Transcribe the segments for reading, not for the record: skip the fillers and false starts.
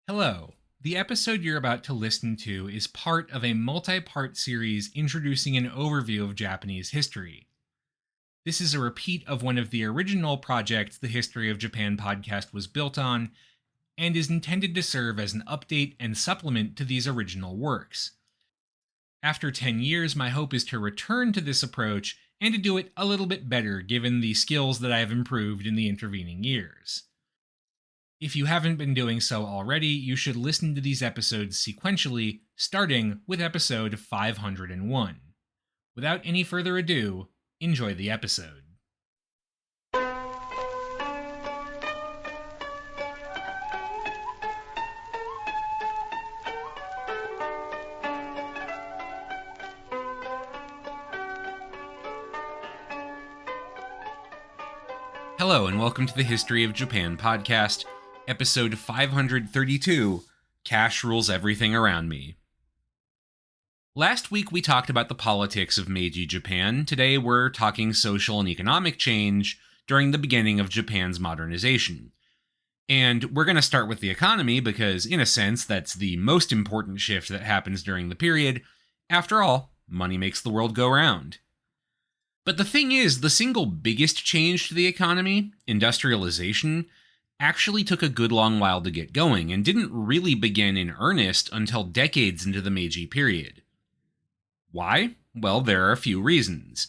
Hello. The episode you're about to listen to is part of a multi part series introducing an overview of Japanese history. This is a repeat of one of the original projects the History of Japan podcast was built on, and is intended to serve as an update and supplement to these original works. After 10 years, my hope is to return to this approach and to do it a little bit better given the skills that I have improved in the intervening years. If you haven't been doing so already, you should listen to these episodes sequentially, starting with episode 501. Without any further ado, enjoy the episode. Hello, and welcome to the History of Japan podcast, episode 532, Cash Rules Everything Around Me. Last week we talked about the politics of Meiji Japan. Today we're talking social and economic change during the beginning of Japan's modernization. And we're going to start with the economy because, in a sense, that's the most important shift that happens during the period. After all, money makes the world go round. But the thing is, the single biggest change to the economy, industrialization, actually took a good long while to get going and didn't really begin in earnest until decades into the Meiji period. Why? Well, there are a few reasons.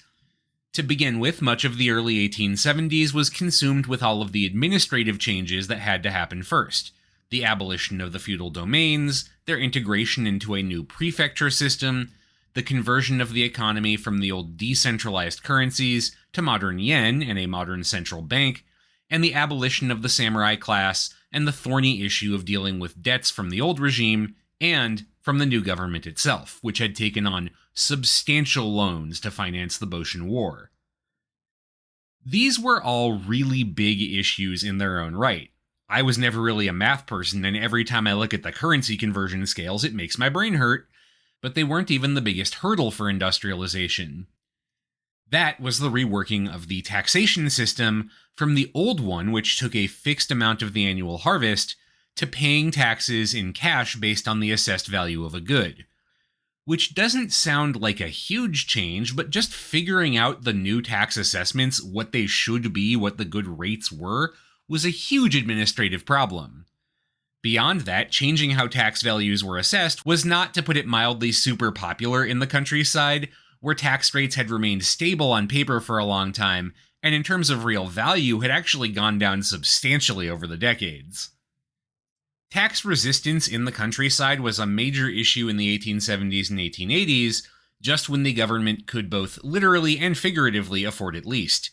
To begin with, much of the early 1870s was consumed with all of the administrative changes that had to happen first. The abolition of the feudal domains, their integration into a new prefecture system, the conversion of the economy from the old decentralized currencies to modern yen and a modern central bank, and the abolition of the samurai class and the thorny issue of dealing with debts from the old regime and from the new government itself, which had taken on substantial loans to finance the Boshin War. These were all really big issues in their own right. I was never really a math person, and every time I look at the currency conversion scales, it makes my brain hurt. But they weren't even the biggest hurdle for industrialization. That was the reworking of the taxation system from the old one, which took a fixed amount of the annual harvest, to paying taxes in cash based on the assessed value of a good. Which doesn't sound like a huge change, but just figuring out the new tax assessments, what they should be, what the good rates were, was a huge administrative problem. Beyond that, changing how tax values were assessed was not, to put it mildly, super popular in the countryside, where tax rates had remained stable on paper for a long time, and in terms of real value had actually gone down substantially over the decades. Tax resistance in the countryside was a major issue in the 1870s and 1880s, just when the government could both literally and figuratively afford it least.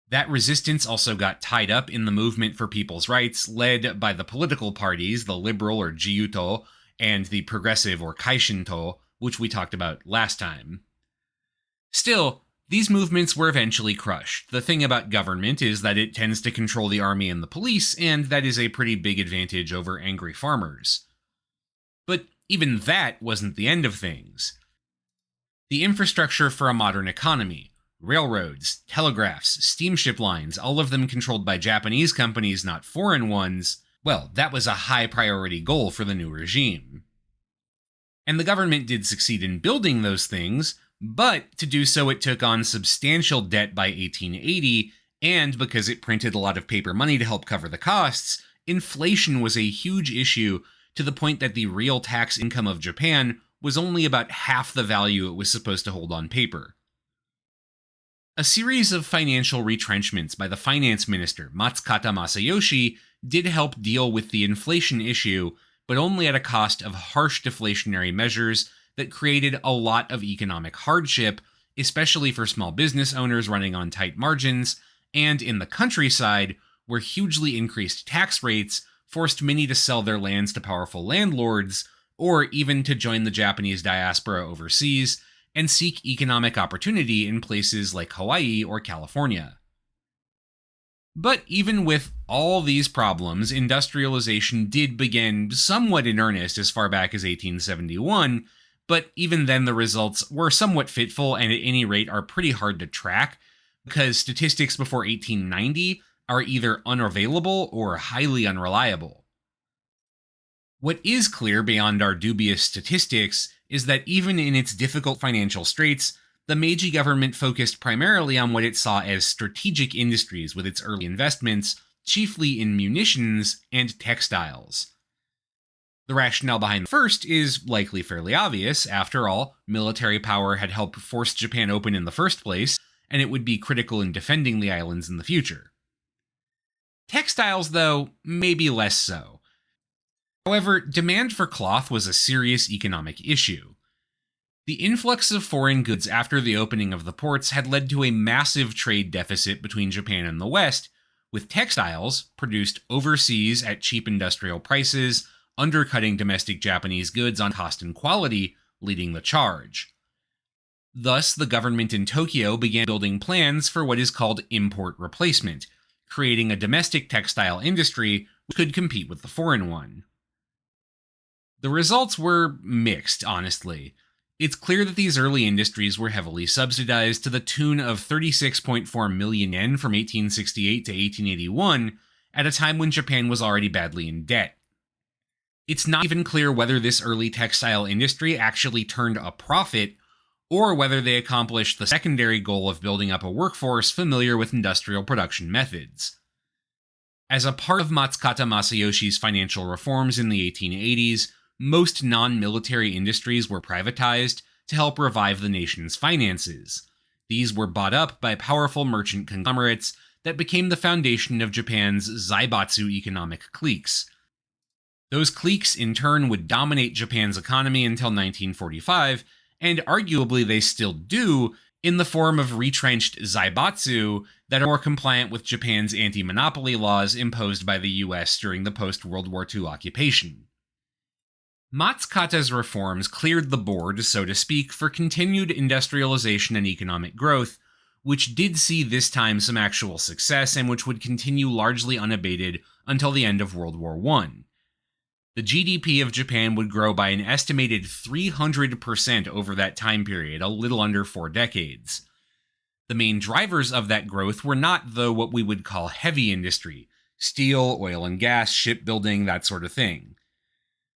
That resistance also got tied up in the movement for people's rights, led by the political parties, the Liberal or Jiyuto, and the Progressive or Kaishinto, which we talked about last time. Still, these movements were eventually crushed. The thing about government is that it tends to control the army and the police, and that is a pretty big advantage over angry farmers. But even that wasn't the end of things. The infrastructure for a modern economy, railroads, telegraphs, steamship lines, all of them controlled by Japanese companies, not foreign ones, well, that was a high priority goal for the new regime. And the government did succeed in building those things, but to do so it took on substantial debt by 1880, and because it printed a lot of paper money to help cover the costs, inflation was a huge issue to the point that the real tax income of Japan was only about half the value it was supposed to hold on paper. A series of financial retrenchments by the finance minister, Matsukata Masayoshi, did help deal with the inflation issue, but only at a cost of harsh deflationary measures that created a lot of economic hardship, especially for small business owners running on tight margins, and in the countryside, where hugely increased tax rates forced many to sell their lands to powerful landlords, or even to join the Japanese diaspora overseas, and seek economic opportunity in places like Hawaii or California. But even with all these problems, industrialization did begin somewhat in earnest as far back as 1871, but even then the results were somewhat fitful and at any rate are pretty hard to track, because statistics before 1890 are either unavailable or highly unreliable. What is clear beyond our dubious statistics is that even in its difficult financial straits, the Meiji government focused primarily on what it saw as strategic industries with its early investments, chiefly in munitions and textiles. The rationale behind the first is likely fairly obvious. After all, military power had helped force Japan open in the first place, and it would be critical in defending the islands in the future. Textiles, though, maybe less so. However, demand for cloth was a serious economic issue. The influx of foreign goods after the opening of the ports had led to a massive trade deficit between Japan and the West, with textiles, produced overseas at cheap industrial prices, undercutting domestic Japanese goods on cost and quality, leading the charge. Thus, the government in Tokyo began building plans for what is called import replacement, creating a domestic textile industry which could compete with the foreign one. The results were mixed, honestly. It's clear that these early industries were heavily subsidized to the tune of 36.4 million yen from 1868 to 1881, at a time when Japan was already badly in debt. It's not even clear whether this early textile industry actually turned a profit, or whether they accomplished the secondary goal of building up a workforce familiar with industrial production methods. As a part of Matsukata Masayoshi's financial reforms in the 1880s, most non-military industries were privatized to help revive the nation's finances. These were bought up by powerful merchant conglomerates that became the foundation of Japan's zaibatsu economic cliques. Those cliques, in turn, would dominate Japan's economy until 1945, and arguably they still do, in the form of retrenched zaibatsu that are more compliant with Japan's anti-monopoly laws imposed by the US during the post-World War II occupation. Matsukata's reforms cleared the board, so to speak, for continued industrialization and economic growth, which did see this time some actual success and which would continue largely unabated until the end of World War I. The GDP of Japan would grow by an estimated 300% over that time period, a little under 4 decades. The main drivers of that growth were not, though, what we would call heavy industry: steel, oil and gas, shipbuilding, that sort of thing.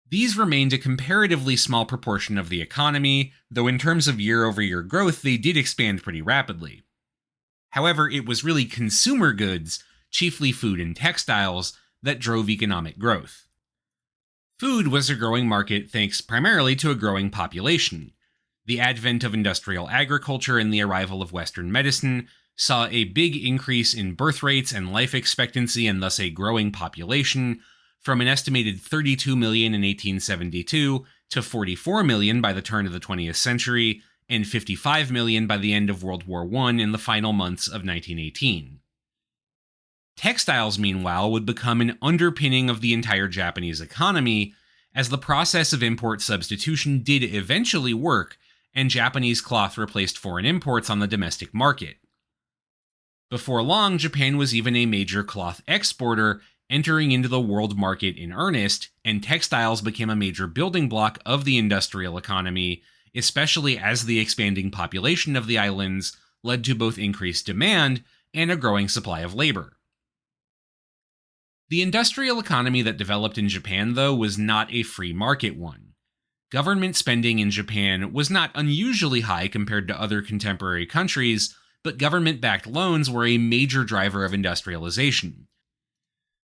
These remained a comparatively small proportion of the economy, though in terms of year-over-year growth, they did expand pretty rapidly. However, it was really consumer goods, chiefly food and textiles, that drove economic growth. Food was a growing market thanks primarily to a growing population. The advent of industrial agriculture and the arrival of Western medicine saw a big increase in birth rates and life expectancy, and thus a growing population, from an estimated 32 million in 1872 to 44 million by the turn of the 20th century, and 55 million by the end of World War I in the final months of 1918. Textiles, meanwhile, would become an underpinning of the entire Japanese economy, as the process of import substitution did eventually work, and Japanese cloth replaced foreign imports on the domestic market. Before long, Japan was even a major cloth exporter, entering into the world market in earnest, and textiles became a major building block of the industrial economy, especially as the expanding population of the islands led to both increased demand and a growing supply of labor. The industrial economy that developed in Japan, though, was not a free market one. Government spending in Japan was not unusually high compared to other contemporary countries, but government-backed loans were a major driver of industrialization,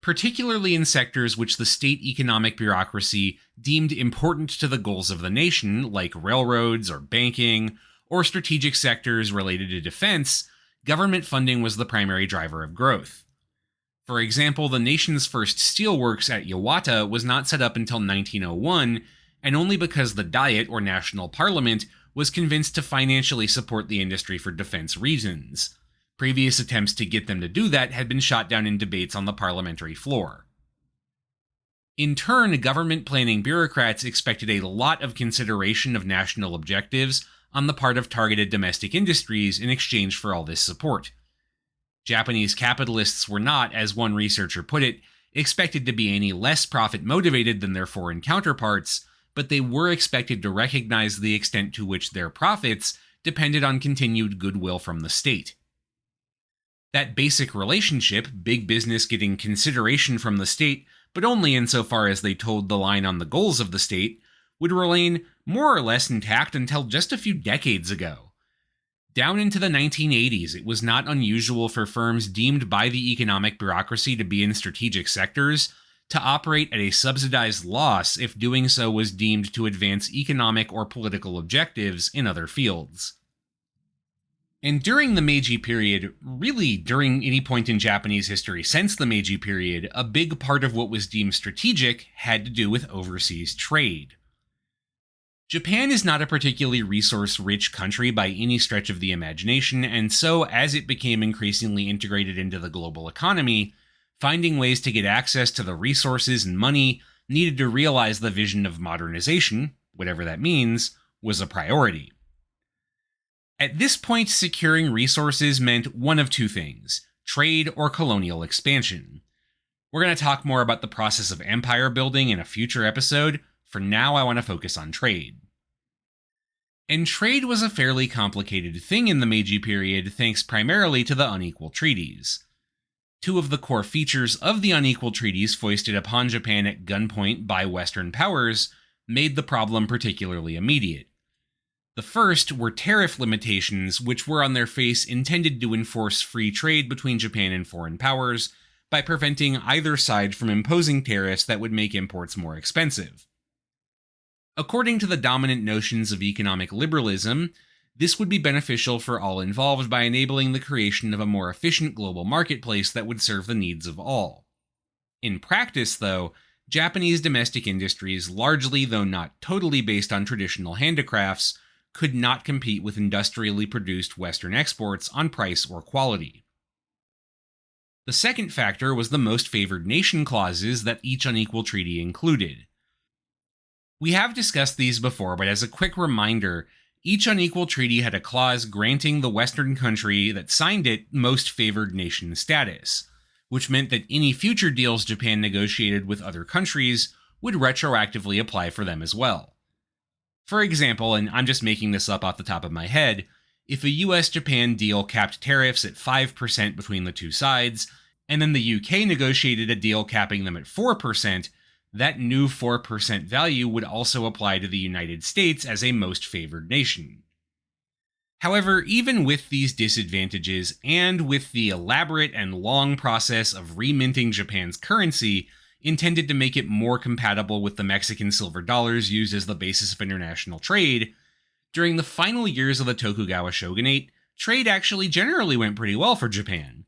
particularly in sectors which the state economic bureaucracy deemed important to the goals of the nation, like railroads or banking, or strategic sectors related to defense. Government funding was the primary driver of growth. For example, the nation's first steelworks at Yawata was not set up until 1901, and only because the Diet, or National Parliament, was convinced to financially support the industry for defense reasons. Previous attempts to get them to do that had been shot down in debates on the parliamentary floor. In turn, government planning bureaucrats expected a lot of consideration of national objectives on the part of targeted domestic industries in exchange for all this support. Japanese capitalists were not, as one researcher put it, expected to be any less profit-motivated than their foreign counterparts, but they were expected to recognize the extent to which their profits depended on continued goodwill from the state. That basic relationship, big business getting consideration from the state, but only insofar as they toed the line on the goals of the state, would remain more or less intact until just a few decades ago. Down into the 1980s, it was not unusual for firms deemed by the economic bureaucracy to be in strategic sectors to operate at a subsidized loss if doing so was deemed to advance economic or political objectives in other fields. And during the Meiji period, really during any point in Japanese history since the Meiji period, a big part of what was deemed strategic had to do with overseas trade. Japan is not a particularly resource-rich country by any stretch of the imagination, and so as it became increasingly integrated into the global economy, finding ways to get access to the resources and money needed to realize the vision of modernization, whatever that means, was a priority. At this point, securing resources meant one of two things: trade or colonial expansion. We're going to talk more about the process of empire building in a future episode. For now, I want to focus on trade. And trade was a fairly complicated thing in the Meiji period, thanks primarily to the unequal treaties. Two of the core features of the unequal treaties foisted upon Japan at gunpoint by Western powers made the problem particularly immediate. The first were tariff limitations, which were on their face intended to enforce free trade between Japan and foreign powers by preventing either side from imposing tariffs that would make imports more expensive. According to the dominant notions of economic liberalism, this would be beneficial for all involved by enabling the creation of a more efficient global marketplace that would serve the needs of all. In practice, though, Japanese domestic industries, largely though not totally based on traditional handicrafts, could not compete with industrially produced Western exports on price or quality. The second factor was the most favored nation clauses that each unequal treaty included. We have discussed these before, but as a quick reminder, each unequal treaty had a clause granting the Western country that signed it most favored nation status, which meant that any future deals Japan negotiated with other countries would retroactively apply for them as well. For example, and I'm just making this up off the top of my head, if a US-Japan deal capped tariffs at 5% between the two sides, and then the UK negotiated a deal capping them at 4%, that new 4% value would also apply to the United States as a most favored nation. However, even with these disadvantages, and with the elaborate and long process of reminting Japan's currency, intended to make it more compatible with the Mexican silver dollars used as the basis of international trade, during the final years of the Tokugawa shogunate, trade actually generally went pretty well for Japan.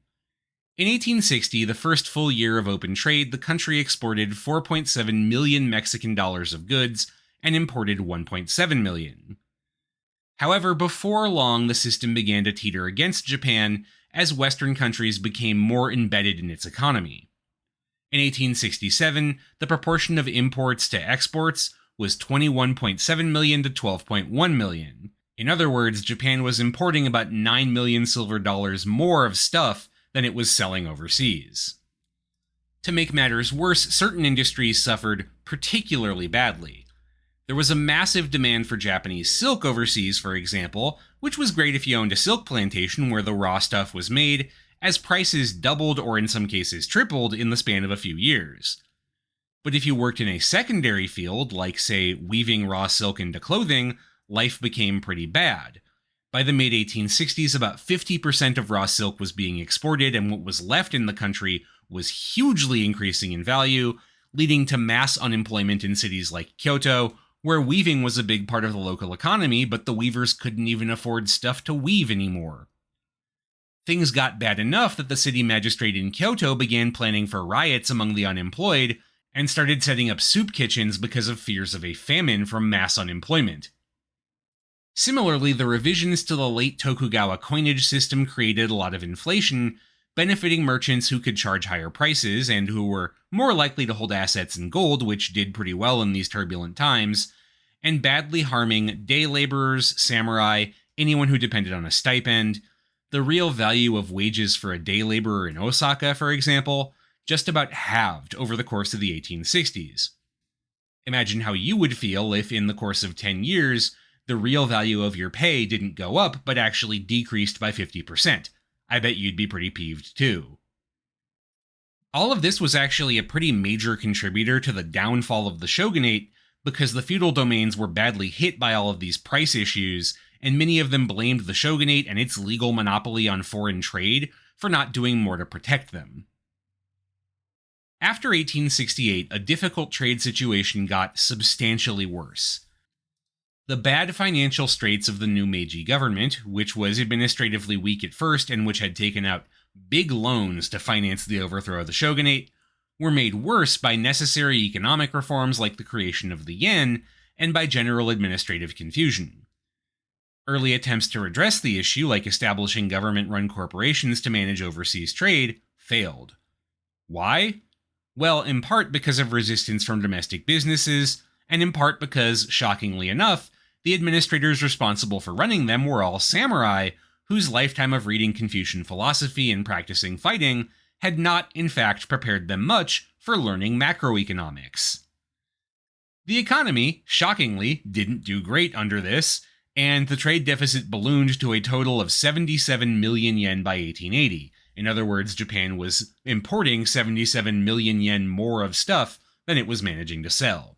In 1860, the first full year of open trade, the country exported 4.7 million Mexican dollars of goods and imported 1.7 million. However, before long, the system began to teeter against Japan as Western countries became more embedded in its economy. In 1867, the proportion of imports to exports was 21.7 million to 12.1 million. In other words, Japan was importing about 9 million silver dollars more of stuff than it was selling overseas. To make matters worse, certain industries suffered particularly badly. There was a massive demand for Japanese silk overseas, for example, which was great if you owned a silk plantation where the raw stuff was made, as prices doubled or in some cases tripled in the span of a few years. But if you worked in a secondary field, like say weaving raw silk into clothing, life became pretty bad. By the mid-1860s, about 50% of raw silk was being exported, and what was left in the country was hugely increasing in value, leading to mass unemployment in cities like Kyoto, where weaving was a big part of the local economy, but the weavers couldn't even afford stuff to weave anymore. Things got bad enough that the city magistrate in Kyoto began planning for riots among the unemployed, and started setting up soup kitchens because of fears of a famine from mass unemployment. Similarly, the revisions to the late Tokugawa coinage system created a lot of inflation, benefiting merchants who could charge higher prices and who were more likely to hold assets in gold, which did pretty well in these turbulent times, and badly harming day laborers, samurai, anyone who depended on a stipend. The real value of wages for a day laborer in Osaka, for example, just about halved over the course of the 1860s. Imagine how you would feel if, in the course of 10 years, the real value of your pay didn't go up, but actually decreased by 50%. I bet you'd be pretty peeved too. All of this was actually a pretty major contributor to the downfall of the shogunate, because the feudal domains were badly hit by all of these price issues, and many of them blamed the shogunate and its legal monopoly on foreign trade for not doing more to protect them. After 1868, a difficult trade situation got substantially worse. The bad financial straits of the new Meiji government, which was administratively weak at first and which had taken out big loans to finance the overthrow of the shogunate, were made worse by necessary economic reforms like the creation of the yen and by general administrative confusion. Early attempts to redress the issue, like establishing government-run corporations to manage overseas trade, failed. Why? Well, in part because of resistance from domestic businesses, and in part because, shockingly enough, the administrators responsible for running them were all samurai whose lifetime of reading Confucian philosophy and practicing fighting had not, in fact, prepared them much for learning macroeconomics. The economy, shockingly, didn't do great under this, and the trade deficit ballooned to a total of 77 million yen by 1880. In other words, Japan was importing 77 million yen more of stuff than it was managing to sell.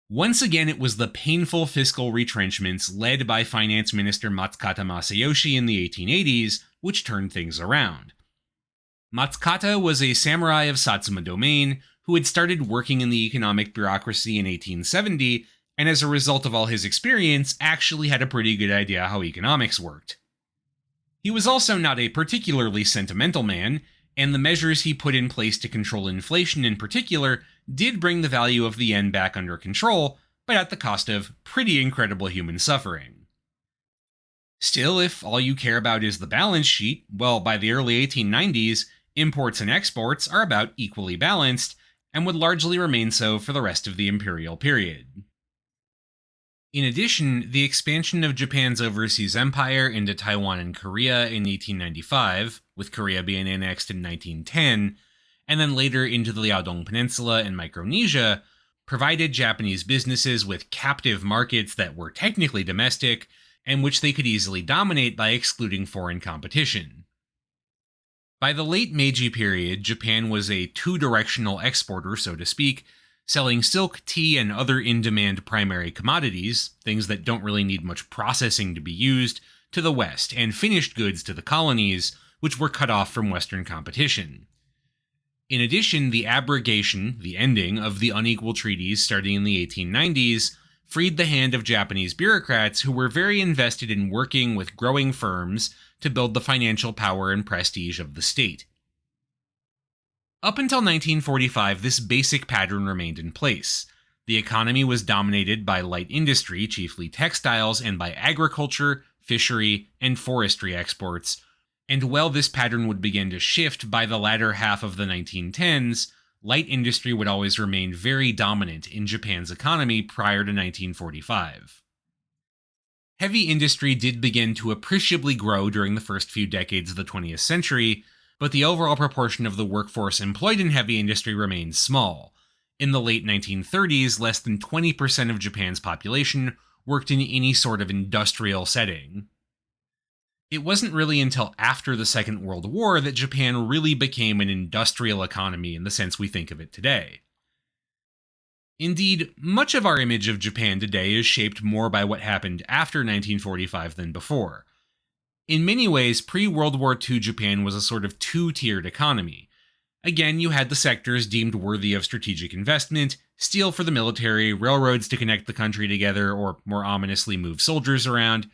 Once again, it was the painful fiscal retrenchments led by Finance Minister Matsukata Masayoshi in the 1880s which turned things around. Matsukata was a samurai of Satsuma domain who had started working in the economic bureaucracy in 1870, and as a result of all his experience, actually had a pretty good idea how economics worked. He was also not a particularly sentimental man, and the measures he put in place to control inflation in particular did bring the value of the yen back under control, but at the cost of pretty incredible human suffering. Still, if all you care about is the balance sheet, well, by the early 1890s, imports and exports are about equally balanced, and would largely remain so for the rest of the imperial period. In addition, the expansion of Japan's overseas empire into Taiwan and Korea in 1895, with Korea being annexed in 1910, and then later into the Liaodong Peninsula and Micronesia, provided Japanese businesses with captive markets that were technically domestic, and which they could easily dominate by excluding foreign competition. By the late Meiji period, Japan was a two-directional exporter, so to speak, selling silk, tea, and other in-demand primary commodities, things that don't really need much processing to be used, to the West, and finished goods to the colonies, which were cut off from Western competition. In addition, the abrogation, the ending, of the unequal treaties starting in the 1890s freed the hand of Japanese bureaucrats who were very invested in working with growing firms to build the financial power and prestige of the state. Up until 1945, this basic pattern remained in place. The economy was dominated by light industry, chiefly textiles, and by agriculture, fishery, and forestry exports, and while this pattern would begin to shift by the latter half of the 1910s, light industry would always remain very dominant in Japan's economy prior to 1945. Heavy industry did begin to appreciably grow during the first few decades of the 20th century, but the overall proportion of the workforce employed in heavy industry remained small. In the late 1930s, less than 20% of Japan's population worked in any sort of industrial setting. It wasn't really until after the Second World War that Japan really became an industrial economy in the sense we think of it today. Indeed, much of our image of Japan today is shaped more by what happened after 1945 than before. In many ways, pre-World War II Japan was a sort of two-tiered economy. Again, you had the sectors deemed worthy of strategic investment, steel for the military, railroads to connect the country together or more ominously move soldiers around,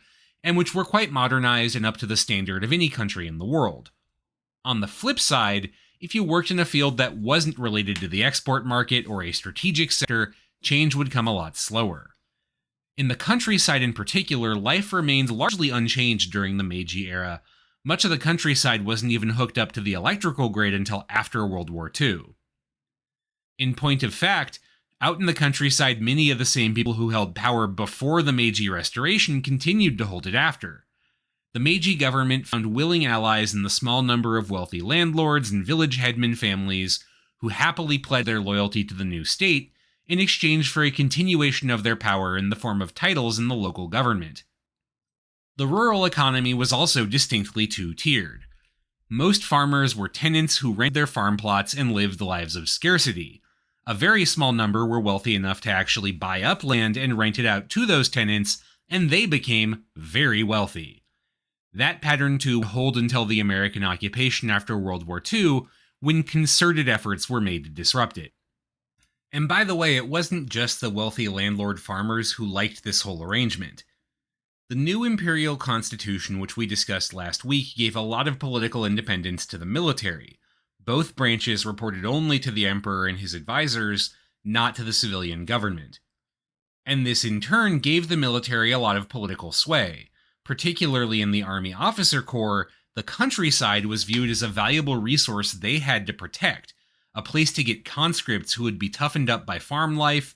and which were quite modernized and up to the standard of any country in the world. On the flip side, if you worked in a field that wasn't related to the export market or a strategic sector, change would come a lot slower. In the countryside in particular, life remained largely unchanged during the Meiji era. Much of the countryside wasn't even hooked up to the electrical grid until after World War II. In point of fact, out in the countryside, many of the same people who held power before the Meiji Restoration continued to hold it after. The Meiji government found willing allies in the small number of wealthy landlords and village headman families who happily pledged their loyalty to the new state in exchange for a continuation of their power in the form of titles in the local government. The rural economy was also distinctly two-tiered. Most farmers were tenants who rented their farm plots and lived lives of scarcity. A very small number were wealthy enough to actually buy up land and rent it out to those tenants, and they became very wealthy. That pattern too would hold until the American occupation after World War II, when concerted efforts were made to disrupt it. And by the way, it wasn't just the wealthy landlord farmers who liked this whole arrangement. The new imperial constitution, which we discussed last week, gave a lot of political independence to the military. Both branches reported only to the emperor and his advisors, not to the civilian government. And this in turn gave the military a lot of political sway. Particularly in the army officer corps, the countryside was viewed as a valuable resource they had to protect, a place to get conscripts who would be toughened up by farm life,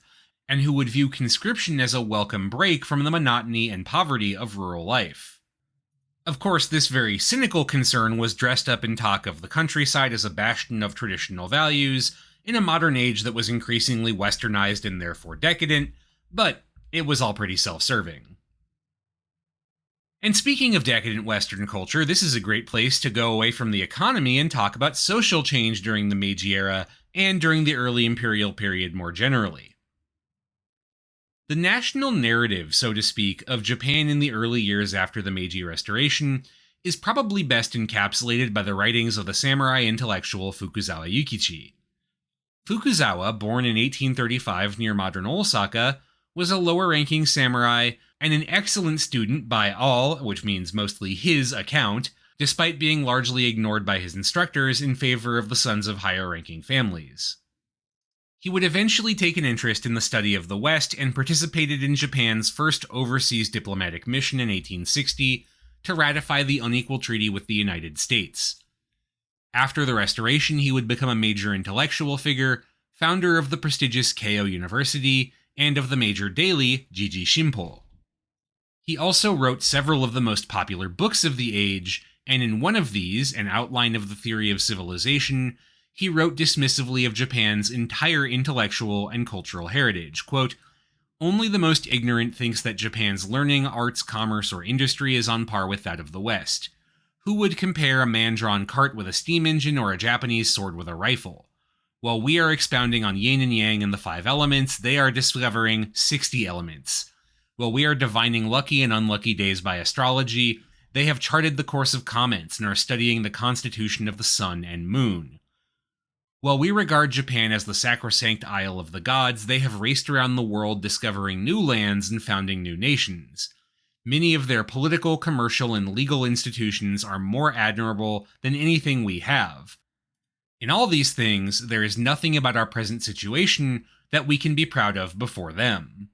and who would view conscription as a welcome break from the monotony and poverty of rural life. Of course, this very cynical concern was dressed up in talk of the countryside as a bastion of traditional values in a modern age that was increasingly westernized and therefore decadent, but it was all pretty self-serving. And speaking of decadent Western culture, this is a great place to go away from the economy and talk about social change during the Meiji era and during the early imperial period more generally. The national narrative, so to speak, of Japan in the early years after the Meiji Restoration is probably best encapsulated by the writings of the samurai intellectual Fukuzawa Yukichi. Fukuzawa, born in 1835 near modern Osaka, was a lower-ranking samurai and an excellent student by all, which means mostly his, account, despite being largely ignored by his instructors in favor of the sons of higher-ranking families. He would eventually take an interest in the study of the West and participated in Japan's first overseas diplomatic mission in 1860 to ratify the unequal treaty with the United States. After the Restoration, he would become a major intellectual figure, founder of the prestigious Keio University, and of the major daily Jiji Shimpo. He also wrote several of the most popular books of the age, and in one of these, An Outline of the Theory of Civilization, he wrote dismissively of Japan's entire intellectual and cultural heritage. Quote, "Only the most ignorant thinks that Japan's learning, arts, commerce, or industry is on par with that of the West. Who would compare a man-drawn cart with a steam engine or a Japanese sword with a rifle? While we are expounding on yin and yang and the 5 elements, they are discovering 60 elements. While we are divining lucky and unlucky days by astrology, they have charted the course of comets and are studying the constitution of the sun and moon. While we regard Japan as the sacrosanct isle of the gods, they have raced around the world discovering new lands and founding new nations. Many of their political, commercial, and legal institutions are more admirable than anything we have. In all these things, there is nothing about our present situation that we can be proud of before them."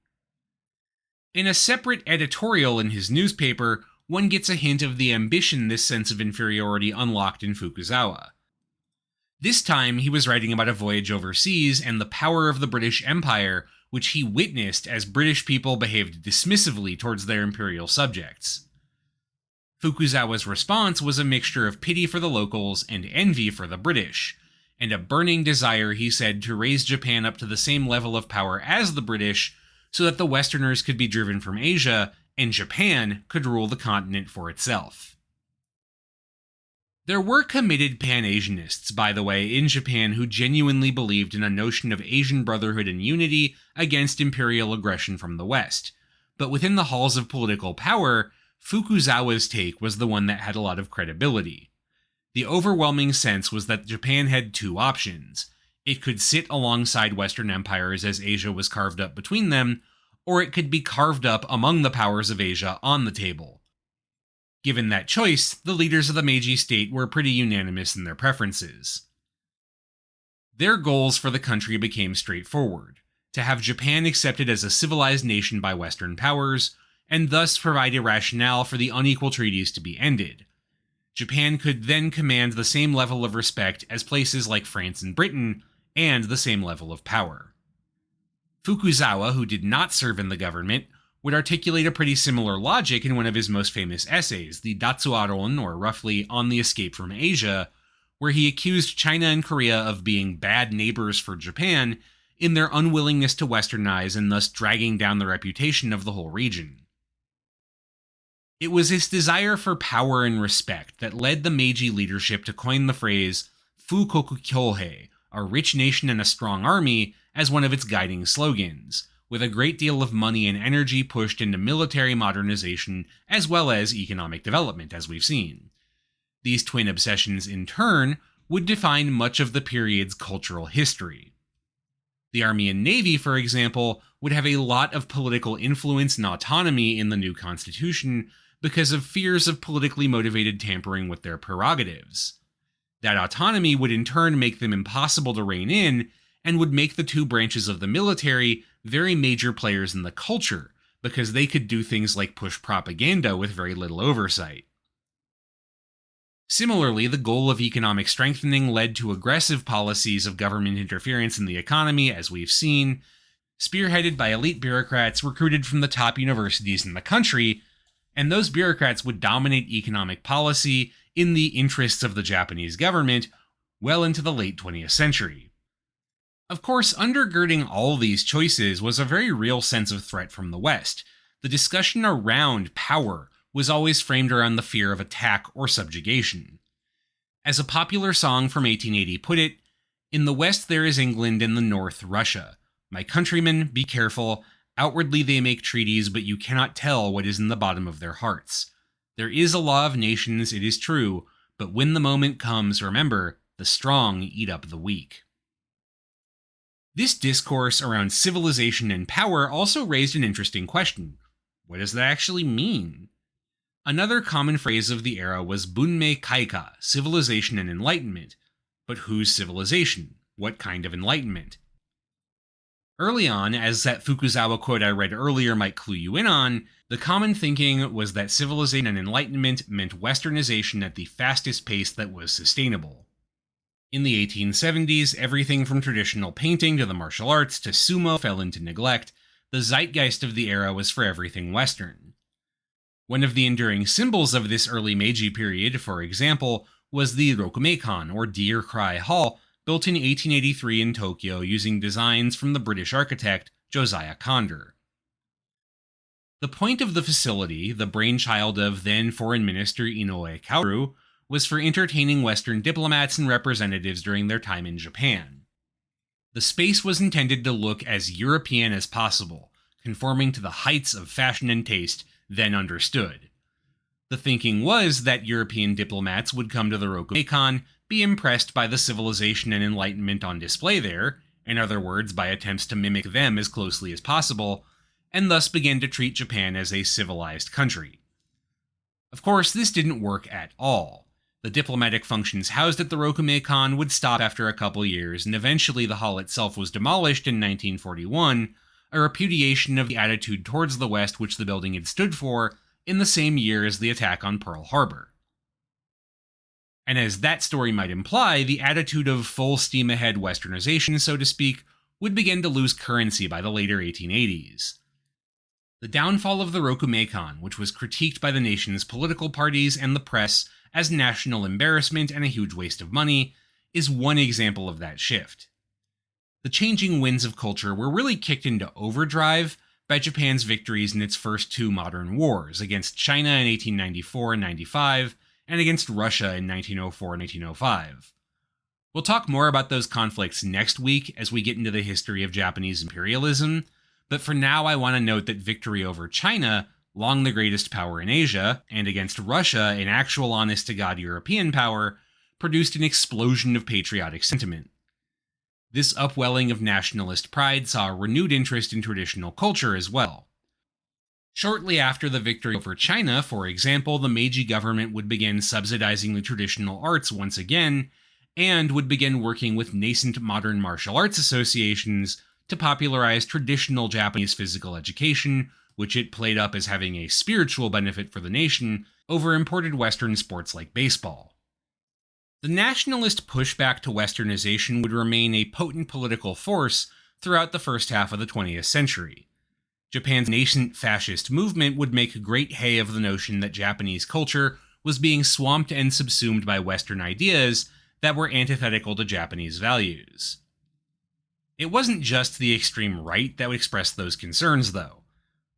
In a separate editorial in his newspaper, one gets a hint of the ambition this sense of inferiority unlocked in Fukuzawa. This time, he was writing about a voyage overseas and the power of the British Empire, which he witnessed as British people behaved dismissively towards their imperial subjects. Fukuzawa's response was a mixture of pity for the locals and envy for the British, and a burning desire, he said, to raise Japan up to the same level of power as the British, so that the Westerners could be driven from Asia, and Japan could rule the continent for itself. There were committed Pan-Asianists, by the way, in Japan who genuinely believed in a notion of Asian brotherhood and unity against imperial aggression from the West. But within the halls of political power, Fukuzawa's take was the one that had a lot of credibility. The overwhelming sense was that Japan had 2 options. It could sit alongside Western empires as Asia was carved up between them, or it could be carved up among the powers of Asia on the table. Given that choice, the leaders of the Meiji state were pretty unanimous in their preferences. Their goals for the country became straightforward: to have Japan accepted as a civilized nation by Western powers, and thus provide a rationale for the unequal treaties to be ended. Japan could then command the same level of respect as places like France and Britain, and the same level of power. Fukuzawa, who did not serve in the government, would articulate a pretty similar logic in one of his most famous essays, the Datsuaron, or roughly On the Escape from Asia, where he accused China and Korea of being bad neighbors for Japan in their unwillingness to westernize and thus dragging down the reputation of the whole region. It was its desire for power and respect that led the Meiji leadership to coin the phrase Fukoku Kyohei, a rich nation and a strong army, as one of its guiding slogans, with a great deal of money and energy pushed into military modernization as well as economic development, as we've seen. These twin obsessions, in turn, would define much of the period's cultural history. The Army and Navy, for example, would have a lot of political influence and autonomy in the new constitution because of fears of politically motivated tampering with their prerogatives. That autonomy would in turn make them impossible to rein in, and would make the two branches of the military very major players in the culture, because they could do things like push propaganda with very little oversight. Similarly, the goal of economic strengthening led to aggressive policies of government interference in the economy, as we've seen, spearheaded by elite bureaucrats recruited from the top universities in the country, and those bureaucrats would dominate economic policy in the interests of the Japanese government well into the late 20th century. Of course, undergirding all these choices was a very real sense of threat from the West. The discussion around power was always framed around the fear of attack or subjugation. As a popular song from 1880 put it, "In the West there is England, in the North Russia. My countrymen, be careful. Outwardly they make treaties, but you cannot tell what is in the bottom of their hearts. There is a law of nations, it is true, but when the moment comes, remember, the strong eat up the weak." This discourse around civilization and power also raised an interesting question. What does that actually mean? Another common phrase of the era was Bunmei Kaika, civilization and enlightenment. But whose civilization? What kind of enlightenment? Early on, as that Fukuzawa quote I read earlier might clue you in on, the common thinking was that civilization and enlightenment meant Westernization at the fastest pace that was sustainable. In the 1870s, everything from traditional painting to the martial arts to sumo fell into neglect. The zeitgeist of the era was for everything Western. One of the enduring symbols of this early Meiji period, for example, was the Rokumeikan, or Deer Cry Hall, built in 1883 in Tokyo using designs from the British architect Josiah Conder. The point of the facility, the brainchild of then Foreign Minister Inoue Kaoru, was for entertaining Western diplomats and representatives during their time in Japan. The space was intended to look as European as possible, conforming to the heights of fashion and taste then understood. The thinking was that European diplomats would come to the Rokumeikan, be impressed by the civilization and enlightenment on display there, in other words, by attempts to mimic them as closely as possible, and thus begin to treat Japan as a civilized country. Of course, this didn't work at all. The diplomatic functions housed at the Rokumeikan would stop after a couple years, and eventually the hall itself was demolished in 1941, a repudiation of the attitude towards the West which the building had stood for in the same year as the attack on Pearl Harbor. And as that story might imply, the attitude of full steam ahead Westernization, so to speak, would begin to lose currency by the later 1880s. The downfall of the Rokumeikan, which was critiqued by the nation's political parties and the press as national embarrassment and a huge waste of money, is one example of that shift. The changing winds of culture were really kicked into overdrive by Japan's victories in its first two modern wars, against China in 1894 and 95, and against Russia in 1904 and 1905. We'll talk more about those conflicts next week as we get into the history of Japanese imperialism, but for now I want to note that victory over China, long the greatest power in Asia, and against Russia, an actual honest-to-God European power, produced an explosion of patriotic sentiment. This upwelling of nationalist pride saw a renewed interest in traditional culture as well. Shortly after the victory over China, for example, the Meiji government would begin subsidizing the traditional arts once again, and would begin working with nascent modern martial arts associations to popularize traditional Japanese physical education, which it played up as having a spiritual benefit for the nation over imported Western sports like baseball. The nationalist pushback to Westernization would remain a potent political force throughout the first half of the 20th century. Japan's nascent fascist movement would make great hay of the notion that Japanese culture was being swamped and subsumed by Western ideas that were antithetical to Japanese values. It wasn't just the extreme right that would express those concerns, though.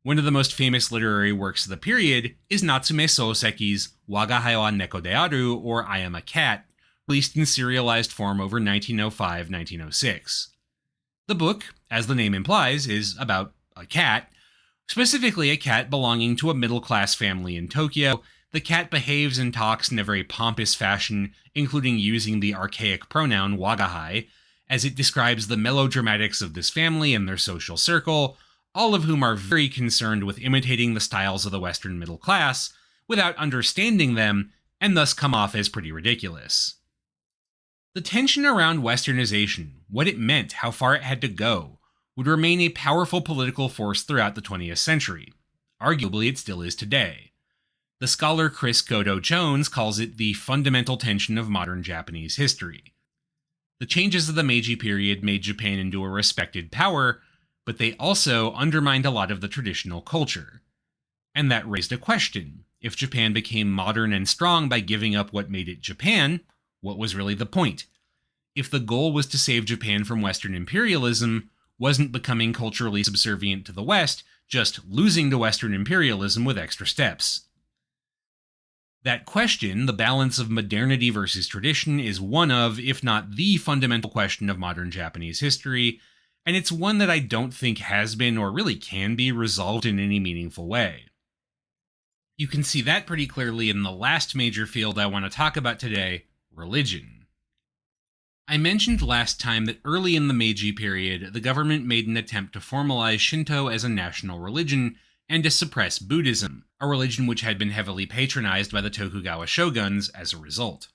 One of the most famous literary works of the period is Natsume Soseki's Waga Hayo wa Neko de Aru, or I Am a Cat, released in serialized form over 1905-1906. The book, as the name implies, is about a cat, specifically a cat belonging to a middle-class family in Tokyo. The cat behaves and talks in a very pompous fashion, including using the archaic pronoun wagahai, as it describes the melodramatics of this family and their social circle, all of whom are very concerned with imitating the styles of the Western middle class, without understanding them, and thus come off as pretty ridiculous. The tension around Westernization, what it meant, how far it had to go, would remain a powerful political force throughout the 20th century. Arguably, it still is today. The scholar Chris Goto-Jones calls it the fundamental tension of modern Japanese history. The changes of the Meiji period made Japan into a respected power, but they also undermined a lot of the traditional culture. And that raised a question. If Japan became modern and strong by giving up what made it Japan, what was really the point? If the goal was to save Japan from Western imperialism, wasn't becoming culturally subservient to the West just losing to Western imperialism with extra steps? That question, the balance of modernity versus tradition, is one of, if not the fundamental question of modern Japanese history, and it's one that I don't think has been or really can be resolved in any meaningful way. You can see that pretty clearly in the last major field I want to talk about today, religion. I mentioned last time that early in the Meiji period, the government made an attempt to formalize Shinto as a national religion and to suppress Buddhism, a religion which had been heavily patronized by the Tokugawa shoguns as a result.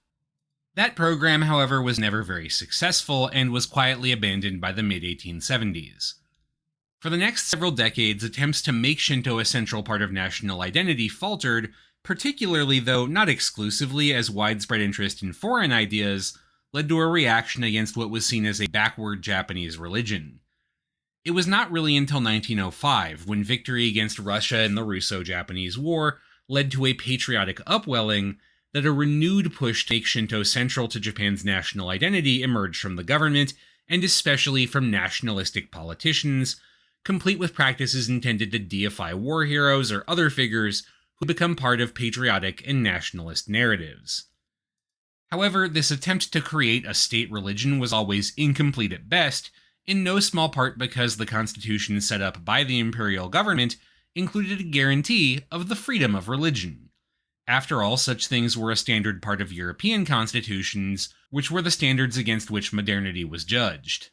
That program, however, was never very successful and was quietly abandoned by the mid-1870s. For the next several decades, attempts to make Shinto a central part of national identity faltered, particularly, though not exclusively, as widespread interest in foreign ideas led to a reaction against what was seen as a backward Japanese religion. It was not really until 1905, when victory against Russia in the Russo-Japanese War led to a patriotic upwelling, that a renewed push to make Shinto central to Japan's national identity emerged from the government, and especially from nationalistic politicians, complete with practices intended to deify war heroes or other figures who become part of patriotic and nationalist narratives. However, this attempt to create a state religion was always incomplete at best, in no small part because the constitution set up by the imperial government included a guarantee of the freedom of religion. After all, such things were a standard part of European constitutions, which were the standards against which modernity was judged.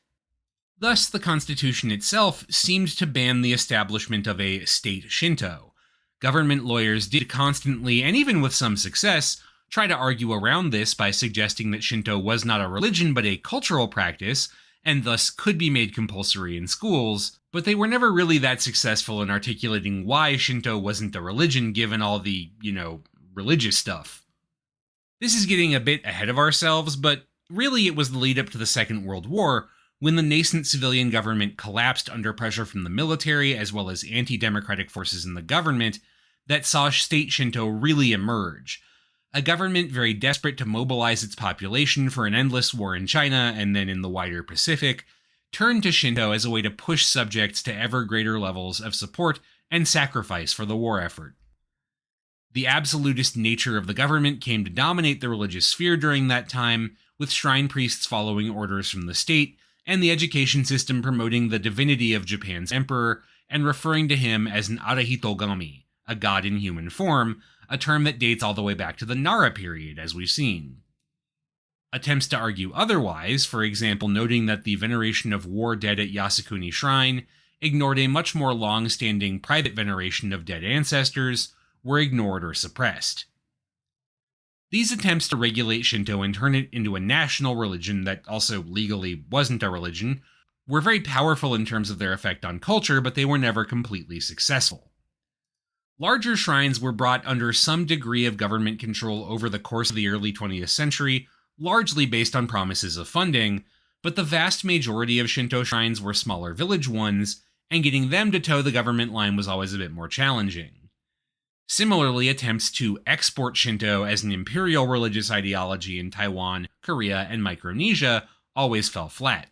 Thus, the constitution itself seemed to ban the establishment of a state Shinto. Government lawyers did constantly, and even with some success, try to argue around this by suggesting that Shinto was not a religion but a cultural practice, and thus could be made compulsory in schools, but they were never really that successful in articulating why Shinto wasn't a religion given all the, religious stuff. This is getting a bit ahead of ourselves, but really it was the lead up to the Second World War, when the nascent civilian government collapsed under pressure from the military as well as anti-democratic forces in the government, that saw state Shinto really emerge. A government very desperate to mobilize its population for an endless war in China and then in the wider Pacific, turned to Shinto as a way to push subjects to ever greater levels of support and sacrifice for the war effort. The absolutist nature of the government came to dominate the religious sphere during that time, with shrine priests following orders from the state, and the education system promoting the divinity of Japan's emperor and referring to him as an Arahitogami, a god in human form, a term that dates all the way back to the Nara period, as we've seen. Attempts to argue otherwise, for example noting that the veneration of war dead at Yasukuni Shrine ignored a much more long-standing private veneration of dead ancestors, were ignored or suppressed. These attempts to regulate Shinto and turn it into a national religion that also legally wasn't a religion were very powerful in terms of their effect on culture, but they were never completely successful. Larger shrines were brought under some degree of government control over the course of the early 20th century, largely based on promises of funding, but the vast majority of Shinto shrines were smaller village ones, and getting them to toe the government line was always a bit more challenging. Similarly, attempts to export Shinto as an imperial religious ideology in Taiwan, Korea, and Micronesia always fell flat.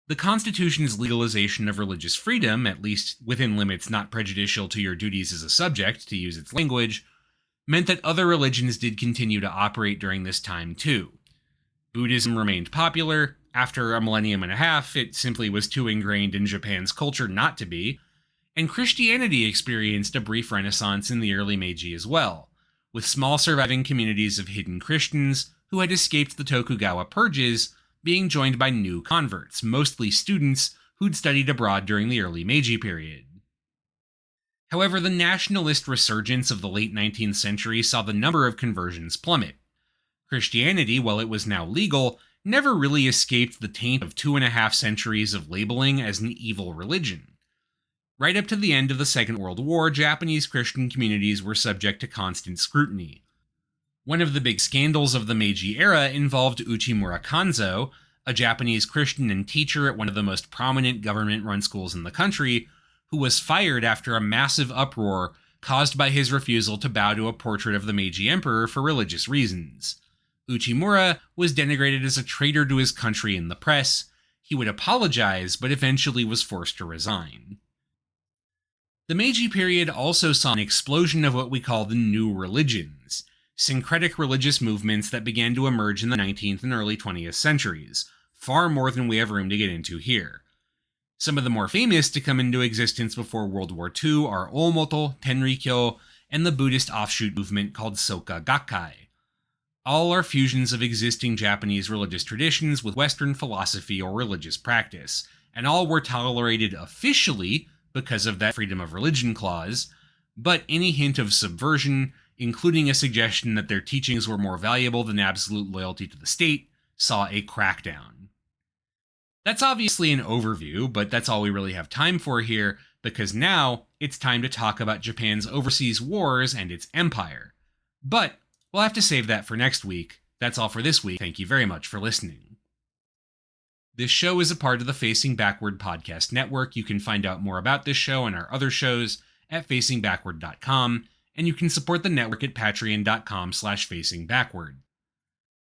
The Constitution's legalization of religious freedom, at least within limits not prejudicial to your duties as a subject, to use its language, meant that other religions did continue to operate during this time too. Buddhism remained popular. After a millennium and a half, it simply was too ingrained in Japan's culture not to be, and Christianity experienced a brief renaissance in the early Meiji as well, with small surviving communities of hidden Christians who had escaped the Tokugawa purges being joined by new converts, mostly students who'd studied abroad during the early Meiji period. However, the nationalist resurgence of the late 19th century saw the number of conversions plummet. Christianity, while it was now legal, never really escaped the taint of 2.5 centuries of labeling as an evil religion. Right up to the end of the Second World War, Japanese Christian communities were subject to constant scrutiny. One of the big scandals of the Meiji era involved Uchimura Kanzo, a Japanese Christian and teacher at one of the most prominent government-run schools in the country, who was fired after a massive uproar caused by his refusal to bow to a portrait of the Meiji Emperor for religious reasons. Uchimura was denigrated as a traitor to his country in the press. He would apologize, but eventually was forced to resign. The Meiji period also saw an explosion of what we call the new religions, syncretic religious movements that began to emerge in the 19th and early 20th centuries, far more than we have room to get into here. Some of the more famous to come into existence before World War II are Omoto, Tenrikyo, and the Buddhist offshoot movement called Soka Gakkai. All are fusions of existing Japanese religious traditions with Western philosophy or religious practice, and all were tolerated officially because of that freedom of religion clause, but any hint of subversion, including a suggestion that their teachings were more valuable than absolute loyalty to the state, saw a crackdown. That's obviously an overview, but that's all we really have time for here, because now it's time to talk about Japan's overseas wars and its empire. But we'll have to save that for next week. That's all for this week. Thank you very much for listening. This show is a part of the Facing Backward podcast network. You can find out more about this show and our other shows at facingbackward.com, and you can support the network at patreon.com/facingbackward.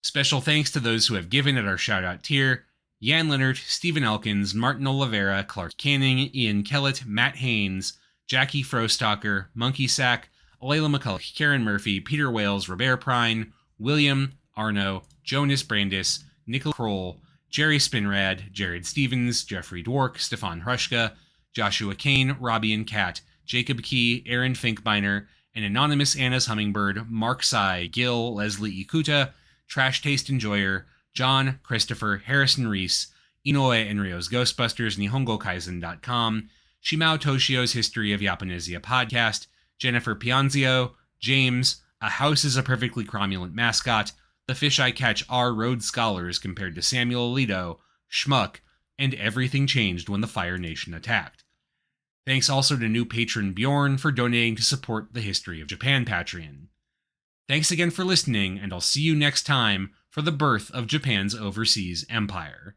Special thanks to those who have given at our shoutout tier: Jan Leonard, Stephen Elkins, Martin Oliveira, Clark Canning, Ian Kellett, Matt Haynes, Jackie Frostocker, Monkey Sack, Alayla McCulloch, Karen Murphy, Peter Wales, Robert Prine, William, Arno, Jonas Brandis, Nicole Kroll, Jerry Spinrad, Jared Stevens, Jeffrey Dwork, Stefan Hrushka, Joshua Kane, Robbie and Kat, Jacob Key, Aaron Finkbeiner, and Anonymous Anna's Hummingbird, Mark Sai, Gil, Leslie Ikuta, Trash Taste Enjoyer, John, Christopher, Harrison Reese, Inoue Enrio's Ghostbusters, NihongoKaizen.com, Shimao Toshio's History of Japanesia podcast, Jennifer Pianzio, James, A House is a Perfectly Cromulent Mascot, The Fish I Catch Are Rhodes Scholars compared to Samuel Alito, Schmuck, and Everything Changed When the Fire Nation Attacked. Thanks also to new patron Bjorn for donating to support the History of Japan Patreon. Thanks again for listening, and I'll see you next time for the birth of Japan's overseas empire.